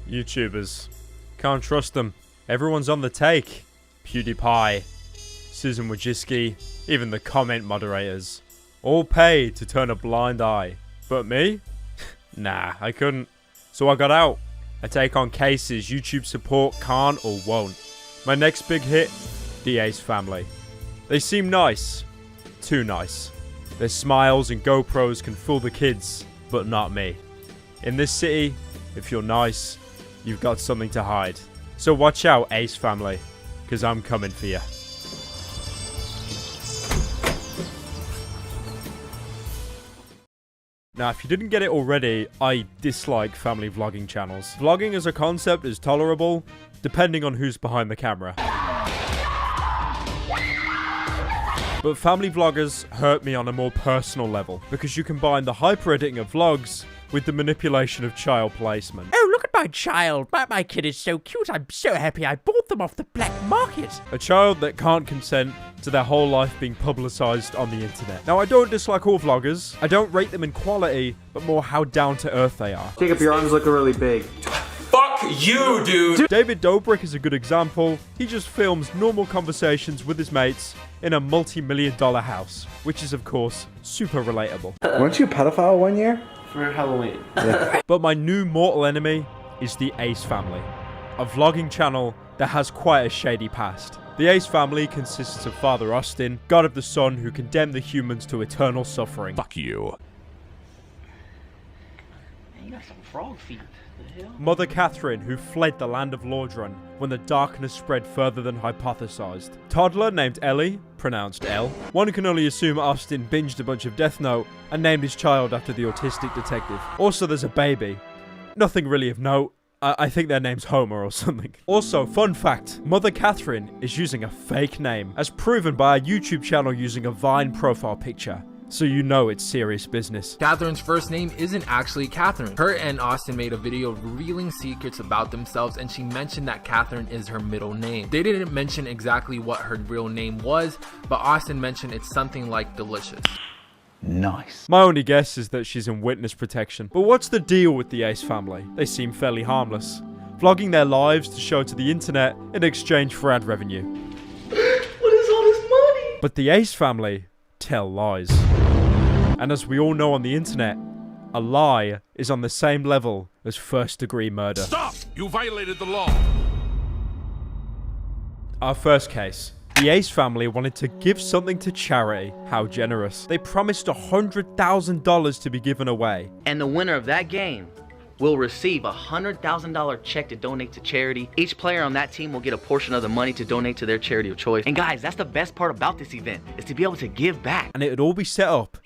YouTubers. Can't trust them. Everyone's on the take. PewDiePie, Susan Wojcicki, even the comment moderators. All pay to turn a blind eye. But me? Nah, I couldn't. So I got out. I take on cases YouTube support can't or won't. My next big hit, the Ace family. They seem nice. Too nice. Their smiles and GoPros can fool the kids, but not me. In this city, if you're nice, you've got something to hide. So watch out, Ace family, because I'm coming for you. Now, if you didn't get it already, I dislike family vlogging channels. Vlogging as a concept is tolerable, depending on who's behind the camera. But family vloggers hurt me on a more personal level, because you combine the hyper-editing of vlogs with the manipulation of child placement. Oh, look at my child. My kid is so cute. I'm so happy I bought them off the black market. A child that can't consent to their whole life being publicized on the internet. Now, I don't dislike all vloggers. I don't rate them in quality, but more how down to earth they are. Jacob, your arms look really big. Fuck you, dude! David Dobrik is a good example. He just films normal conversations with his mates in a multi-million-dollar house, which is, of course, super relatable. Weren't you a pedophile one year? For Halloween. Yeah. But my new mortal enemy is the Ace family, a vlogging channel that has quite a shady past. The Ace family consists of Father Austin, god of the sun who condemned the humans to eternal suffering. Fuck you. Man, you got some frog feet. The hell? Mother Catherine, who fled the land of Lordran when the darkness spread further than hypothesized. Toddler named Ellie, pronounced L. One can only assume Austin binged a bunch of Death Note and named his child after the autistic detective. Also, there's a baby. Nothing really of note. I think their name's Homer or something. Also, fun fact, Mother Catherine is using a fake name, as proven by a YouTube channel using a Vine profile picture. So you know it's serious business. Catherine's first name isn't actually Catherine. Her and Austin made a video revealing secrets about themselves, and she mentioned that Catherine is her middle name. They didn't mention exactly what her real name was, but Austin mentioned it's something like Delicious. Nice. My only guess is that she's in witness protection. But what's the deal with the Ace family? They seem fairly harmless, vlogging their lives to show to the internet in exchange for ad revenue. What is all this money? But the Ace family tell lies. And as we all know on the internet, a lie is on the same level as first-degree murder. Stop! You violated the law. Our first case. The Ace family wanted to give something to charity. How generous. They promised $100,000 to be given away. And the winner of that game will receive a $100,000 check to donate to charity. Each player on that team will get a portion of the money to donate to their charity of choice. And guys, that's the best part about this event, is to be able to give back. And it would all be set up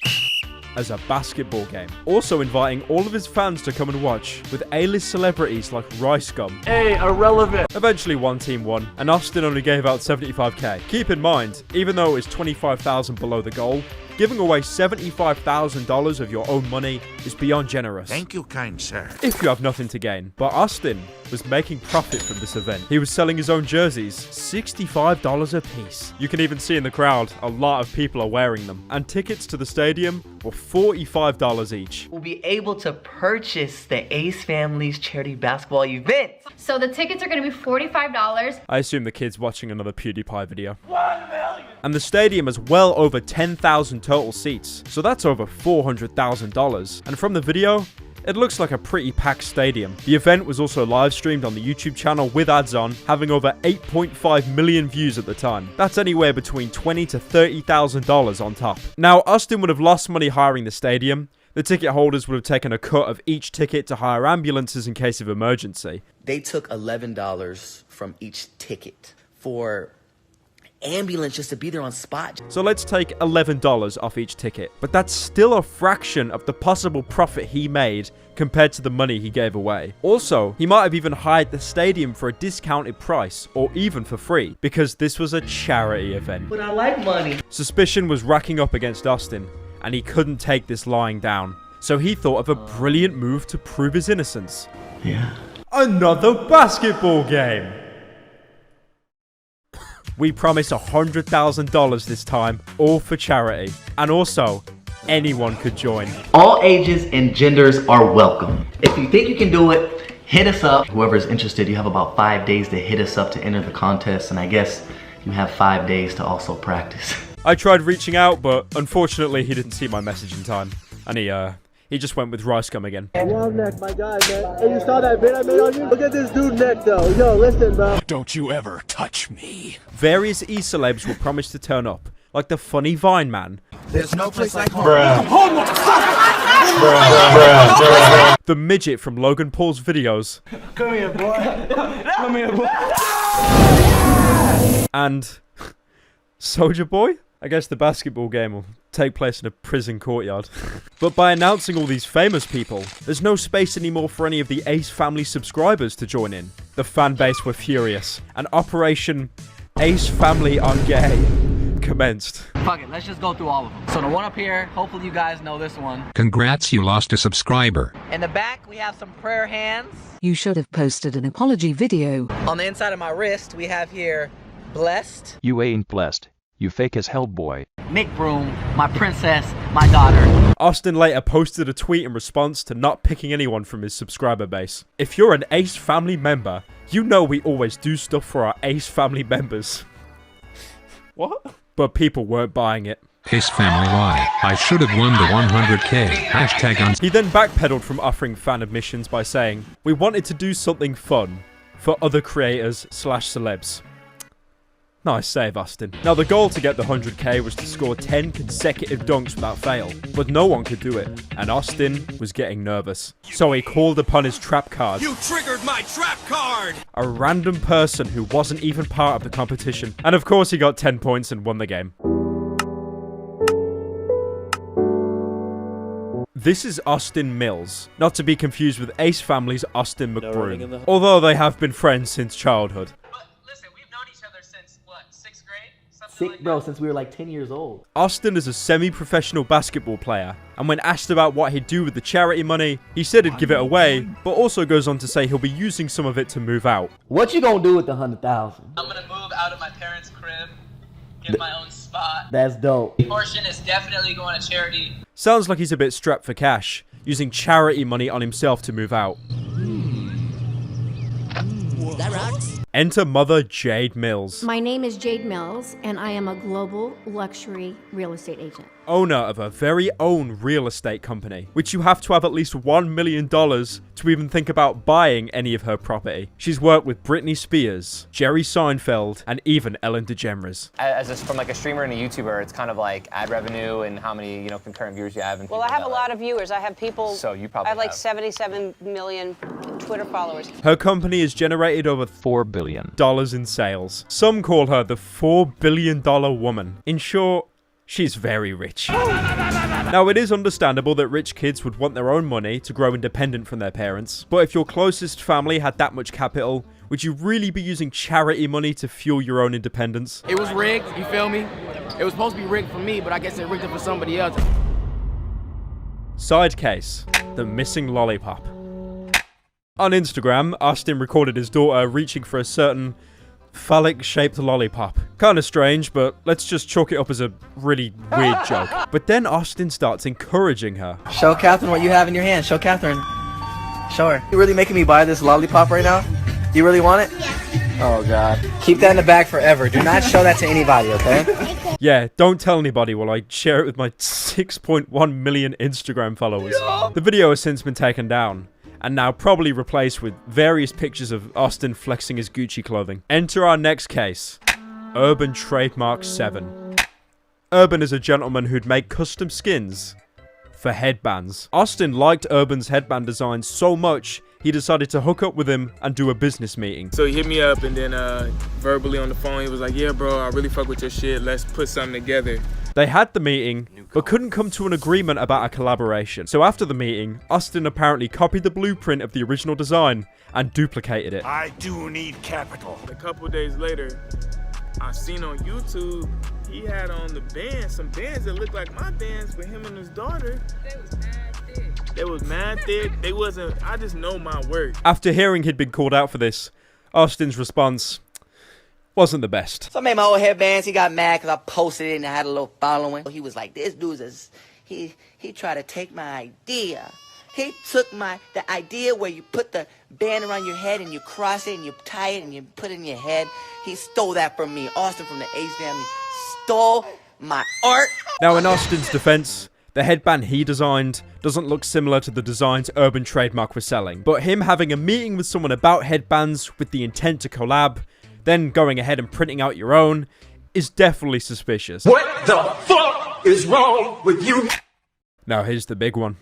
as a basketball game. Also inviting all of his fans to come and watch, with A-list celebrities like Rice Gum. Hey, irrelevant. Eventually one team won, and Austin only gave out $75K. Keep in mind, even though it was $25,000 below the goal, giving away $75,000 of your own money is beyond generous. Thank you, kind sir. If you have nothing to gain. But Austin was making profit from this event. He was selling his own jerseys, $65 a piece. You can even see in the crowd, a lot of people are wearing them. And tickets to the stadium were $45 each. We'll be able to purchase the Ace family's charity basketball event. So the tickets are going to be $45. I assume the kid's watching another PewDiePie video. 1 million! And the stadium has well over 10,000 total seats, so that's over $400,000. And from the video, it looks like a pretty packed stadium. The event was also live streamed on the YouTube channel with ads on, having over 8.5 million views at the time. That's anywhere between $20,000 to $30,000 on top. Now, Austin would have lost money hiring the stadium. The ticket holders would have taken a cut of each ticket to hire ambulances in case of emergency. They took $11 from each ticket for ambulance just to be there on spot. So let's take $11 off each ticket, but that's still a fraction of the possible profit he made compared to the money he gave away. Also, he might have even hired the stadium for a discounted price, or even for free, because this was a charity event. But I like money. Suspicion was racking up against Austin, and he couldn't take this lying down. So he thought of a brilliant move to prove his innocence. Yeah. Another basketball game! We promised $100,000 this time, all for charity. And also, anyone could join. All ages and genders are welcome. If you think you can do it, hit us up. Whoever's interested, you have about 5 days to hit us up to enter the contest, and I guess you have 5 days to also practice. I tried reaching out, but unfortunately he didn't see my message in time. And he just went with rice gum again. Yo, neck, my guy, man. Hey, you saw that bit I made on you? Look at this dude neck, though. Yo, listen, bro. Don't you ever touch me. Various e-celebs were promised to turn up, like the funny Vine man. There's no place like home. The midget from Logan Paul's videos. Come here, boy. Come here, boy. And Soldier Boy? I guess the basketball game will take place in a prison courtyard. But by announcing all these famous people, there's no space anymore for any of the Ace family subscribers to join in. The fan base were furious, and Operation Ace Family on Gay commenced. Fuck it, let's just go through all of them. So the one up here, hopefully you guys know this one. Congrats, you lost a subscriber. In the back, we have some prayer hands. You should have posted an apology video. On the inside of my wrist, we have here, blessed. You ain't blessed. You fake as hell, boy. Mick Broom, my princess, my daughter. Austin later posted a tweet in response to not picking anyone from his subscriber base. If you're an Ace family member, you know we always do stuff for our Ace family members. What? But people weren't buying it. Ace family lie. I should have won the 100k. Hashtag on. He then backpedaled from offering fan admissions by saying, "We wanted to do something fun for other creators / celebs." Nice save, Austin. Now, the goal to get the 100k was to score 10 consecutive dunks without fail, but no one could do it, and Austin was getting nervous. So he called upon his trap card. You triggered my trap card! A random person who wasn't even part of the competition. And of course, he got 10 points and won the game. This is Austin Mills, not to be confused with Ace Family's Austin McBroom, although they have been friends since childhood. Bro, since we were like 10 years old. Austin is a semi-professional basketball player, and when asked about what he'd do with the charity money, he said he'd give it away, but also goes on to say he'll be using some of it to move out. What you gonna do with the 100,000? I'm gonna move out of my parents' crib, get my own spot. That's dope. The portion is definitely going to charity. Sounds like he's a bit strapped for cash, using charity money on himself to move out. That rocks. Enter Mother Jade Mills. My name is Jade Mills, and I am a global luxury real estate agent. Owner of her very own real estate company, which you have to have at least $1 million to even think about buying any of her property. She's worked with Britney Spears, Jerry Seinfeld, and even Ellen DeGeneres. From like a streamer and a YouTuber, it's kind of like ad revenue and how many concurrent viewers you have. And well, I have a lot of viewers. I have people. So you probably I have like 77 million Twitter followers. Her company has generated over $4 billion in sales. Some call her the $4 billion woman. In short, she's very rich. Now, it is understandable that rich kids would want their own money to grow independent from their parents, but if your closest family had that much capital, would you really be using charity money to fuel your own independence? It was rigged, you feel me? It was supposed to be rigged for me, but I guess they rigged it for somebody else. Side case, the missing lollipop. On Instagram, Austin recorded his daughter reaching for a certain phallic-shaped lollipop. Kinda strange, but let's just chalk it up as a really weird joke. But then Austin starts encouraging her. Show Catherine what you have in your hand. Show Catherine. Show her. You really making me buy this lollipop right now? You really want it? Yeah. Oh, God. Keep that in the bag forever. Do not show that to anybody, okay? Yeah, don't tell anybody while I share it with my 6.1 million Instagram followers. The video has since been taken down, and now probably replaced with various pictures of Austin flexing his Gucci clothing. Enter our next case, Urban Trademark 7. Urban is a gentleman who'd make custom skins for headbands. Austin liked Urban's headband design so much, he decided to hook up with him and do a business meeting. So he hit me up, and then verbally on the phone, he was like, yeah, bro, I really fuck with your shit. Let's put something together. They had the meeting, but couldn't come to an agreement about a collaboration. So after the meeting, Austin apparently copied the blueprint of the original design and duplicated it. I do need capital. A couple days later, I seen on YouTube, he had on the bands, some bands that looked like my bands for him and his daughter. They was mad thick. They was mad thick. They wasn't, I just know my work. After hearing he'd been called out for this, Austin's response wasn't the best. So I made my old headbands. He got mad because I posted it and I had a little following. He was like, this dude's he tried to take my idea He took the idea where you put the band around your head and you cross it and you tie it and you put it in your head. He stole that from me. Austin from the Ace family stole my art. Now, in Austin's defense, the headband he designed doesn't look similar to the designs Urban Trademark was selling, but him having a meeting with someone about headbands with the intent to collab, then going ahead and printing out your own, is definitely suspicious. What the fuck is wrong with you? Now here's the big one.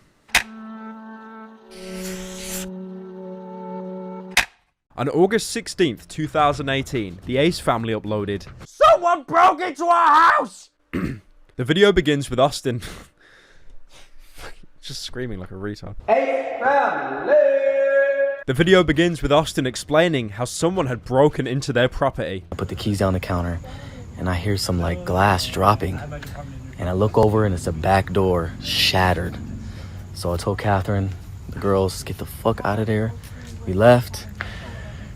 On August 16th, 2018, the Ace family uploaded, "Someone broke into our house!" The video begins with Austin just screaming like a retard. Ace family! The video begins with Austin explaining how someone had broken into their property. I put the keys down the counter and I hear some like glass dropping. And I look over and it's a back door shattered. So I told Catherine, the girls, get the fuck out of there. We left.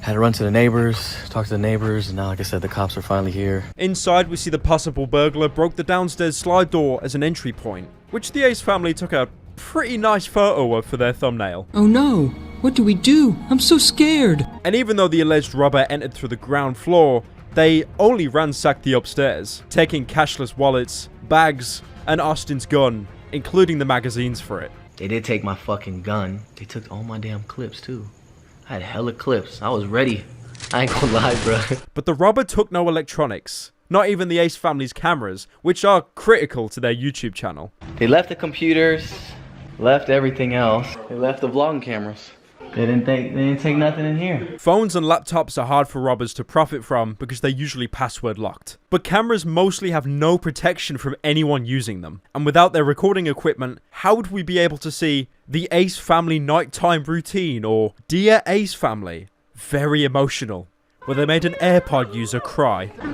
Had to run to the neighbors, talk to the neighbors, and now, like I said, the cops are finally here. Inside, we see the possible burglar broke the downstairs slide door as an entry point, which the Ace family took a pretty nice photo of for their thumbnail. Oh no, what do we do? I'm so scared. And even though the alleged robber entered through the ground floor, they only ransacked the upstairs, taking cashless wallets, bags, and Austin's gun, including the magazines for it. They did take my fucking gun. They took all my damn clips, too. I had hella clips. I was ready. I ain't gonna lie, bro. But the robber took no electronics. Not even the Ace family's cameras, which are critical to their YouTube channel. They left the computers, left everything else. They left the vlogging cameras. They didn't take nothing in here. Phones and laptops are hard for robbers to profit from because they're usually password locked. But cameras mostly have no protection from anyone using them. And without their recording equipment, how would we be able to see the Ace family nighttime routine or Dear Ace family? Very emotional, where they made an AirPod user cry. I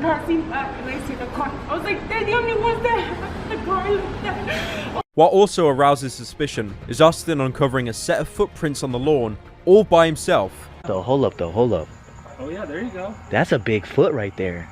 was like, they're the only ones that have the car like that. What also arouses suspicion is Austin uncovering a set of footprints on the lawn all by himself. Hold up. Oh yeah, there you go. That's a big foot right there.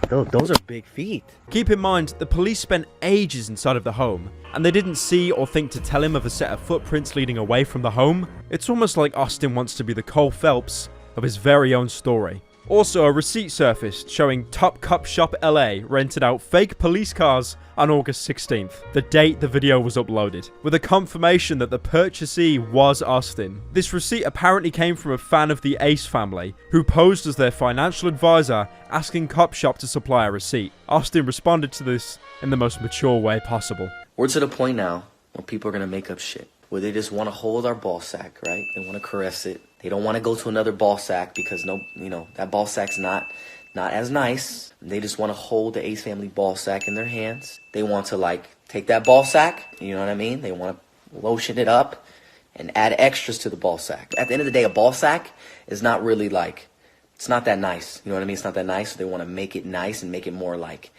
Those are big feet. Keep in mind, the police spent ages inside of the home, and they didn't see or think to tell him of a set of footprints leading away from the home. It's almost like Austin wants to be the Cole Phelps of his very own story. Also, a receipt surfaced showing Top Cop Shop LA rented out fake police cars on August 16th, the date the video was uploaded, with a confirmation that the purchasee was Austin. This receipt apparently came from a fan of the Ace family, who posed as their financial advisor, asking Cop Shop to supply a receipt. Austin responded to this in the most mature way possible. We're to the point now where people are gonna make up shit, where they just want to hold our ball sack, right? They want to caress it. They don't want to go to another ball sack because that ball sack's not as nice. They just want to hold the Ace family ball sack in their hands. They want to like take that ball sack, you know what I mean? They want to lotion it up and add extras to the ball sack. At the end of the day, a ball sack is not really like, it's not that nice. You know what I mean? It's not that nice. So they want to make it nice and make it more like,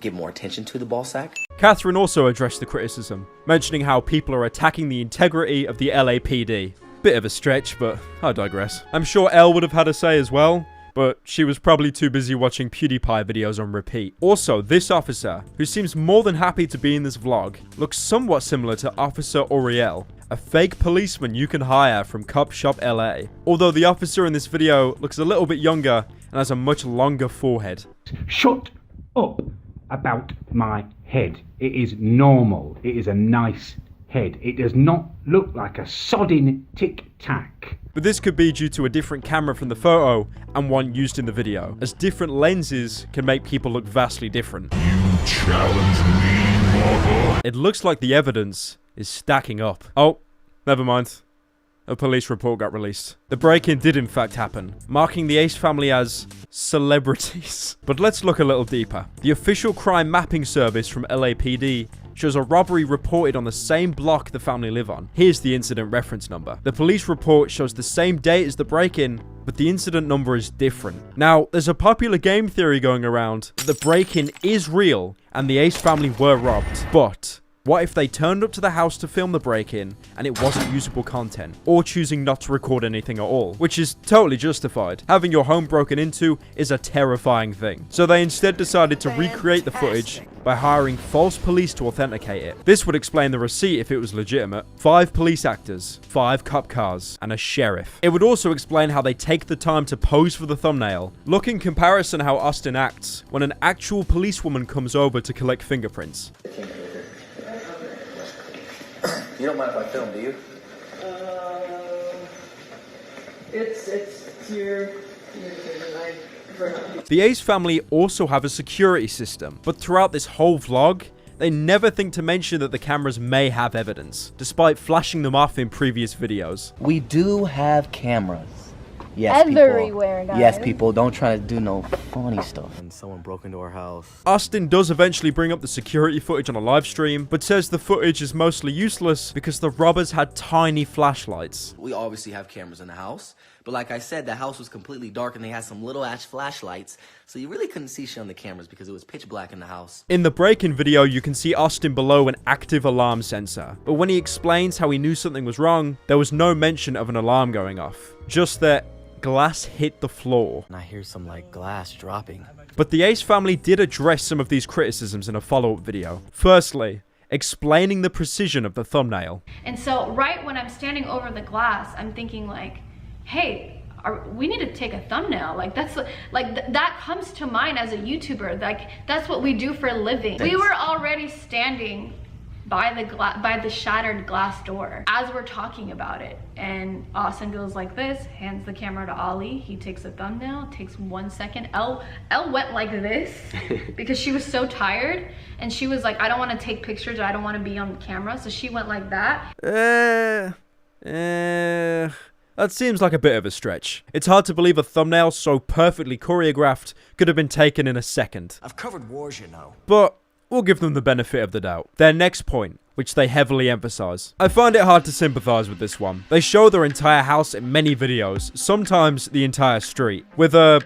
give more attention to the ball sack. Catherine also addressed the criticism, mentioning how people are attacking the integrity of the LAPD. Bit of a stretch, but I digress. I'm sure Elle would have had a say as well, but she was probably too busy watching PewDiePie videos on repeat. Also, this officer, who seems more than happy to be in this vlog, looks somewhat similar to Officer Auriel, a fake policeman you can hire from Cop Shop LA. Although the officer in this video looks a little bit younger and has a much longer forehead. Shut up about my head. It is normal. It is a nice head. It does not look like a sodding tic-tac. But this could be due to a different camera from the photo and one used in the video, as different lenses can make people look vastly different. You challenge me, mother? It looks like the evidence is stacking up. Oh, never mind. A police report got released. The break-in did in fact happen, marking the Ace family as celebrities. But let's look a little deeper. The official crime mapping service from LAPD shows a robbery reported on the same block the family live on. Here's the incident reference number. The police report shows the same date as the break-in, but the incident number is different. Now, there's a popular game theory going around that the break-in is real and the Ace family were robbed. But what if they turned up to the house to film the break-in and it wasn't usable content, or choosing not to record anything at all, which is totally justified. Having your home broken into is a terrifying thing. So they instead decided to recreate the footage by hiring false police to authenticate it. This would explain the receipt if it was legitimate. 5 police actors, 5 cop cars, and a sheriff. It would also explain how they take the time to pose for the thumbnail. Look in comparison how Austin acts when an actual policewoman comes over to collect fingerprints. You don't mind if I film, do you? It's your The Ace family also have a security system, but throughout this whole vlog, they never think to mention that the cameras may have evidence, despite flashing them off in previous videos. We do have cameras. Yes, Everywhere, people. guys. Yes, people. Don't try to do no funny stuff. And someone broke into our house. Austin does eventually bring up the security footage on a live stream, but says the footage is mostly useless because the robbers had tiny flashlights. We obviously have cameras in the house, but like I said, the house was completely dark and they had some little ass flashlights, so you really couldn't see shit on the cameras because it was pitch black in the house. In the break-in video, you can see Austin below an active alarm sensor, but when he explains how he knew something was wrong, there was no mention of an alarm going off, just that glass hit the floor. And I hear some like glass dropping. But the Ace family did address some of these criticisms in a follow-up video. Firstly, explaining the precision of the thumbnail. And so right when I'm standing over the glass, I'm thinking like, hey, we need to take a thumbnail. Like that's like that comes to mind as a YouTuber. Like that's what we do for a living. We were already standing by the shattered glass door as we're talking about it, and Austin goes like this, hands the camera to Ollie. He takes a thumbnail, takes 1 second. Elle went like this because she was so tired, and she was like, I don't want to take pictures, I don't want to be on camera, so she went like that. That seems like a bit of a stretch. It's hard to believe a thumbnail so perfectly choreographed could have been taken in a second. I've covered wars, you know. But we'll give them the benefit of the doubt. Their next point, which they heavily emphasize. I find it hard to sympathize with this one. They show their entire house in many videos, sometimes the entire street, with a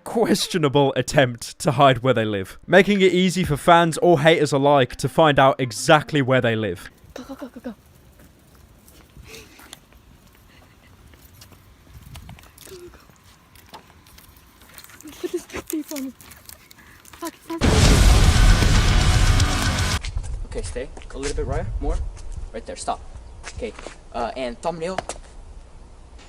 questionable attempt to hide where they live, making it easy for fans or haters alike to find out exactly where they live. Go, go, go, go, go. Put this tape on me. Fuck, Okay, stay. A little bit right. More. Right there. Stop. Okay. And thumbnail.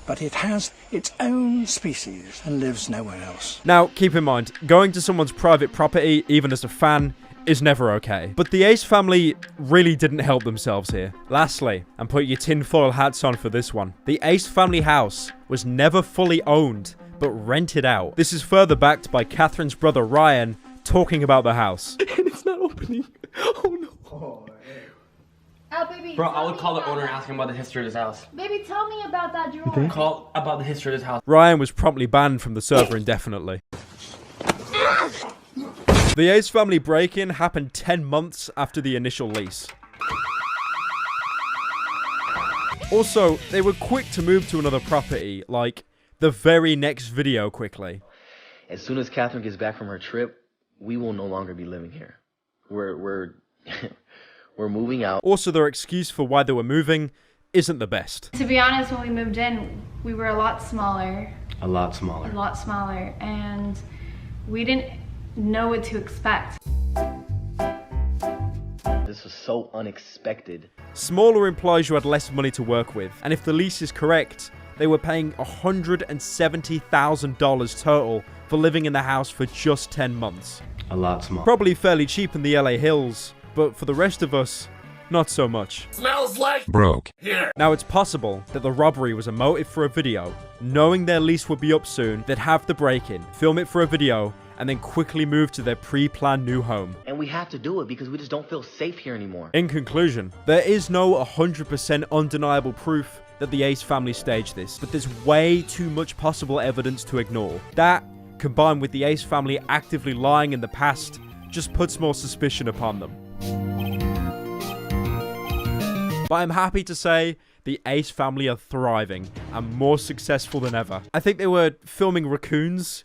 But it has its own species and lives nowhere else. Now, keep in mind, going to someone's private property, even as a fan, is never okay. But the Ace family really didn't help themselves here. Lastly, and put your tinfoil hats on for this one, the Ace family house was never fully owned, but rented out. This is further backed by Catherine's brother Ryan talking about the house. And it's not opening. Oh no. Oh, baby. Bro, I would call the owner and ask him about the history of this house. Baby, tell me about that drawer. Call about the history of this house. Ryan was promptly banned from the server indefinitely. The Ace family break-in happened 10 months after the initial lease. Also, they were quick to move to another property, like the very next video quickly. As soon as Catherine gets back from her trip, we will no longer be living here. We're moving out. Also, their excuse for why they were moving isn't the best. To be honest, when we moved in, we were a lot smaller. A lot smaller. A lot smaller, and we didn't know what to expect. This was so unexpected. Smaller implies you had less money to work with, and if the lease is correct, they were paying $170,000 total for living in the house for just 10 months. A lot smaller. Probably fairly cheap in the LA hills, but for the rest of us, not so much. Smells like broke. Here. Now, it's possible that the robbery was a motive for a video. Knowing their lease would be up soon, they'd have the break-in, film it for a video, and then quickly move to their pre-planned new home. And we have to do it because we just don't feel safe here anymore. In conclusion, there is no 100% undeniable proof that the Ace family staged this, but there's way too much possible evidence to ignore. That, combined with the Ace family actively lying in the past, just puts more suspicion upon them. But I'm happy to say the Ace family are thriving and more successful than ever. I think they were filming raccoons